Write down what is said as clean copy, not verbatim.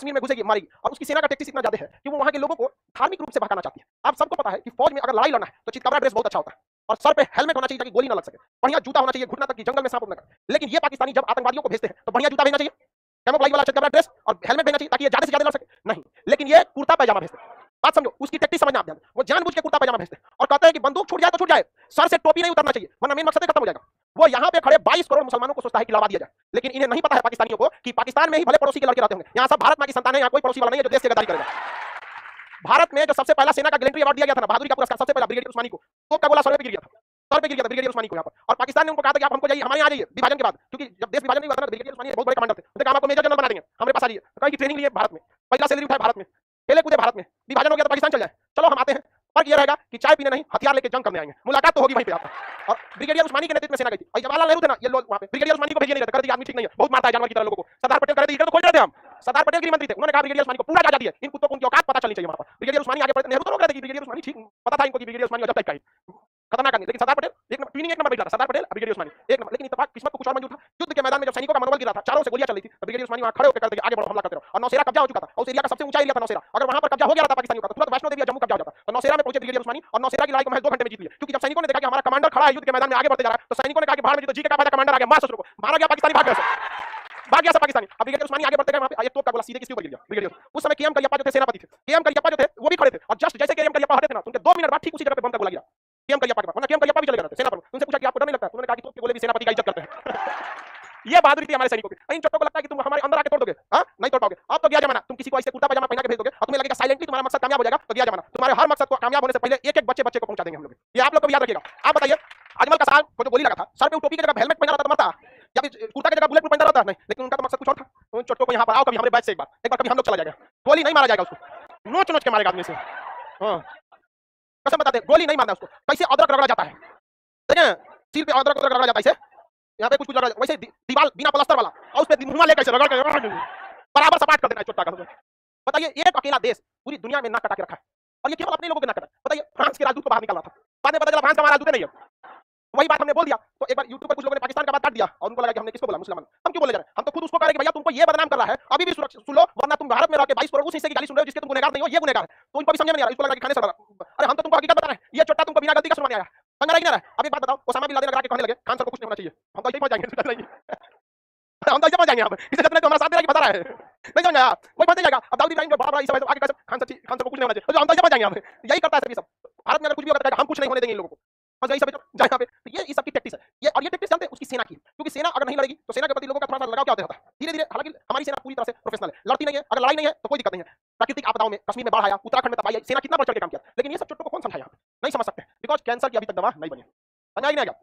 कश्मीर में घुसेगी, मारेगी। और उसकी सेना का टैक्टिक्स इतना ज्यादा है कि वो वहां के लोगों को धार्मिक रूप से भड़काना चाहती है। आप सबको पता है कि फौज में अगर लड़ाई लड़ना है तो चितकबरा ड्रेस बहुत अच्छा होता है और सर पे हेलमेट होना चाहिए ताकि गोली ना लग सके, बढ़िया जूता होना चाहिए, घुटना तक की जंगल में सांप न करे। लेकिन ये पाकिस्तानी जब आतंकवादियों को भेजते हैं तो बढ़िया जूता भेजना चाहिए, कैमोफ्लेज वाला चितकबरा ड्रेस और हेलमेट भेजना चाहिए ताकि ये ज्यादा से ज्यादा लड़ सके, नहीं। लेकिन ये कुर्ता पैजामा भेजते हैं। बात समझो, उसकी टैक्टिक समझना आप ध्यान। वो जानबूझ के कुर्ता पैजामा भेजते हैं और कहते हैं कि बंदूक छूट जाए तो छूट जाए, सर से टोपी नहीं उतरना चाहिए वरना मेन मकसद खत्म हो जाएगा। वो यहाँ पे खड़े 22 करोड़ मुसलमानों को सोचता है कि लावा दिया जाए, लेकिन इन्हें नहीं पता है पाकिस्तानियों को कि पाकिस्तान में ही भले पड़ोसी के लड़के रहते होंगे, यहाँ सब भारत माँ की संतान है, यहाँ कोई पड़ोसी वाला नहीं है जो देश की गद्दारी करेगा। भारत में जो सबसे पहला सेना का गैलेंट्री अवार्ड दिया गया था ना, बहादुरी का पुरस्कार, सबसे पहला ब्रिगेडियर उस्मानी को, तो का गोला सर पे गिर गया था, सर पे गिर गया था ब्रिगेडियर उस्मानी को यहाँ पर। और पाकिस्तान ने उनको कहा था कि आप हमको जाइए, हमारे यहाँ जाइए विभाजन के बाद, क्योंकि जब देश विभाजन नहीं हुआ था ना, ब्रिगेडियर उस्मानी बहुत बड़े कमांडर थे, उन्होंने कहा आपको मेजर जनरल बना देंगे, हमारे पास आ जाइए। कहीं की ट्रेनिंग लिए भारत में, पहला सैलरी उठाए भारत में, खेले कूदे भारत में, विभाजन हो गया तो पाकिस्तान चल जाए, चलो हम आते हैं। फर्क ये रहेगा कि चाय पीने नहीं, हथियार लेके जंग करने आएंगे, मुलाकात तो होगी वहीं पे आपका। और ब्रिगेडियर उस्मानी के नेतृत्व में सेना गई थी, और जवाहरलाल नेहरू थे ना, ये लोग वहां पे ब्रिगेडियर उस्मानी को भेजे नहीं रहते, कहते आदमी ठीक नहीं है, बहुत मारता है जानवर की तरह लोगों को। सरदार पटेल कहते इधर तो खोज रहे थे हम, सरदार पटेल गृह मंत्री थे, उन्होंने कहा ब्रिगेडियर उस्मानी को पूरा आजादी है, इन कुत्तों को उनकी औकात पता चलनी चाहिए वहां पर। ब्रिगेडियर उस्मानी आगे बढ़ते, नेहरू तो रोक रहे थे कि ब्रिगेडियर उस्मानी ठीक, पता था इनको कि ब्रिगेडियर उस्मानी अजब टाइप का है, खतरनाक आदमी, लेकिन सरदार पटेल एक नंबर, ट्विनिंग एक नंबर बैठ रहा था, सरदार पटेल ब्रिगेडियर उस्मानी एक नंबर। लेकिन इत्तेफाक किस्मत को कुछ और मंजूर था, युद्ध के मैदान में जब सैनिकों का मनोबल गिरा था, चारों से गोलियां चल रही थी, तो ब्रिगेडियर उस्मानी वहां खड़े होकर कहते आगे बढ़ो, हमला करते रहो। और नौशेरा कब्जा हो चुका था, उस एरिया का सबसे ऊंचा एरिया था नौशेरा, अगर वहां पर कब्जा हो गया था पाकिस्तानियों का तो तुरंत वैष्णो देवी जम्मू कब्जा हो जाता। तो नौशेरा में पहुंचे ब्रिगेडियर उस्मानी और नौशेरा की लड़ाई को महज 2 घंटे में जीत लिया, क्योंकि जब सैनिकों ने देखा कि हमारा कमांडर खड़ा है युद्ध के मैदान में आगे बढ़ते जा रहा है, तो सैनिकों ने कहा कि भाड़ में तो जी के क्या फायदा, कमांडर आ गया, मार ससुर को, मारा गया पाकिस्तानी, भाग गया सब पाकिस्तानी। अब ब्रिगेडियर उस्मानी आगे बढ़ते गए, वहां पे एक तोप का गोला सीधे किसी ऊपर गिर गया ब्रिगेडियर। उस समय केएम करियप्पा जो थे सेनापति थे, केएम करियप्पा जो थे वो भी खड़े थे, और जस्ट जैसे केएम करियप्पा हटे थे ना, उनके 2 मिनट बाद ठीक उसी जगह पे बम का गोला गिरा केएम करियप्पा के पास, वरना केएम करियप्पा भी चले गए थे सेना पर। उनसे पूछा कि आपको डर नहीं लगता, उन्होंने कहा कि तोप के गोले भी सेनापति का इज्जत करते हैं। ये बहादुरी थी हमारे सैनिकों की। इन चोटों को लगता है कि तुम हमारे अंदर आके तोड़ दोगे, हाँ नहीं तोड़ पाओगे। अब तो गया जमाना, तुम किसी को ऐसे कुर्ता पजामा पहना के भेज दोगे और तुम्हें लगेगा साइलेंटली तुम्हारा मकसद कामयाब हो जाएगा, तो गया जमाना। तुम्हारे हर मकसद को कामयाब होने से पहले एक एक बच्चे को पहुंचा देंगे हम लोग, ये आप लोग को भी याद रखिएगा। आप बताइए, अजमल का साहब को जो गोली लगा था, सर पे टोपी की जगह हेलमेट पहना रहता तो मरता, या फिर कुर्ता की जगह बुलेट प्रूफ पहना रहता नहीं, लेकिन उनका तो मकसद कुछ और था। उन चोटों को यहाँ पर आओ कभी हमारे बैच से, एक बार कभी हम लोग चला जाएगा, गोली नहीं मारा जाएगा उसको, नोच नोच के मारेगा आदमी से, हाँ कसम बताते, गोली नहीं मारना उसको। कैसे अदरक रगड़ा जाता है, सील पे अदरक रगड़ा जाता है, यहाँ पे कुछ कुछ वैसे दीवार बिना प्लास्टर वाला, और उस पे मुंह लेकर रगड़ के बराबर सपाट कर देना है चोटा का। बताइए, एक अकेला देश पूरी दुनिया में नाक कटा के रखा है, और ये केवल अपने लोगों के नाक कटा। बताइए, फ्रांस के राजदूत को बाहर निकाला था, बाद में पता चला फ्रांस का हमारा राजदूत नहीं है। वही बात हमने बोल दिया तो एक बार यूट्यूब पर कुछ लोगों ने पाकिस्तान का बात काट दिया, और उनको लगा कि हमने किसको बोला, मुसलमान। हम क्यों बोले जा रहे हैं, हम तो खुद उसको कह रहे हैं कि भैया तुमको ये बदनाम कर रहा है, अभी भी सुन लो, वरना तुम भारत में रह के 22 करोड़ उस हिस्से की गाली सुन रहे हो जिसके तुम गुनहगार नहीं हो, ये गुनहगार है। तो इनको भी समझ में नहीं आ रहा, इसको लगा कि खाने से लगा। अरे हम तो तुमको हकीकत बता रहे हैं, ये चोटा तुमको बिना गलती का सुनवाने आया, समझ रही ना। अब एक बात बताओ, ओसामा बिन लादेन लगा के कहने लगे खान सर को कुछ नहीं होना चाहिए, हम तो ऐसे ही पहुंच जाएंगे, हम तो ऐसे पहुंच जाएंगे यहाँ पे, इसे जितना तो हमारा साथ दे रहा है कि बता रहा है, नहीं समझ आया, कोई पहुंच जाएगा। अब दाऊद इब्राहिम जो बड़ा बड़ा इस आगे कैसे खान सर को कुछ नहीं होना चाहिए, हम तो ऐसे पहुंच जाएंगे, हम यही करता है सभी सब। भारत में अगर कुछ भी होगा हम कुछ नहीं होने देंगे इन लोगों को, बस यही सब जाए यहाँ पे। तो ये इस सब की टैक्टिस है ये, और ये टैक्टिस जानते हैं उसकी सेना की, क्योंकि सेना अगर नहीं लड़ेगी तो सेना के प्रति लोगों का थोड़ा सा लगाव क्या होता है धीरे धीरे। हालांकि हमारी सेना पूरी तरह से प्रोफेशनल है, लड़ती नहीं है, अगर लड़ाई नहीं है तो कोई दिक्कत नहीं है। प्राकृतिक आपदाओं में कश्मीर में बाढ़ आया, उत्तराखंड में तबाही आई, सेना कितना बढ़ चढ़ के काम किया, लेकिन ये सब चोटों को कौन समझाया, नहीं समझ सकते, बिकॉज कैंसर की अभी तक दवा नहीं बनी। समझ आई नहीं?